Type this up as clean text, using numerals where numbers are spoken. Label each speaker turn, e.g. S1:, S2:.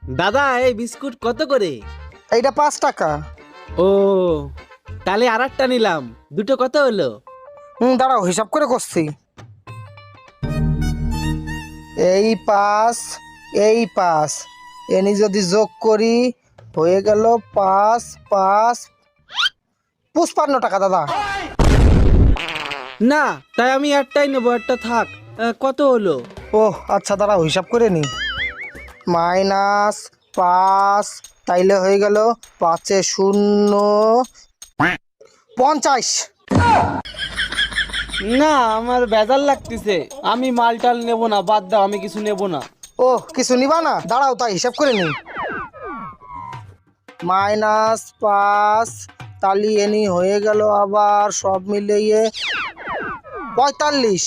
S1: দাদা এই বিস্কুট কত করে?
S2: এইটা 5 টাকা।
S1: ও তাহলে আর একটা নিলাম, দুটো কত হলো?
S2: দাঁড়াও হিসাব করে করছি। এই 5, এই 5, এনি যদি যোগ করি হয়ে গেল 5 5 55 টাকা দাদা।
S1: না, তাই আমি একটাই নেবো, একটা থাক। কত হলো?
S2: ও আচ্ছা দাঁড়াও হিসাব করে নি। -5 তাইলে হয়ে গেল 5 এ 0 50।
S1: না, আমার বেজার লাগতেছে, আমি মালটাল নেবো না, বাদ দাও, আমি কিছু নেবো না।
S2: ও কিছু নিবা না, দাঁড়াও তাই হিসাব করে নি। -5 তালি এনি হয়ে গেল আবার সব মিলিয়ে 45।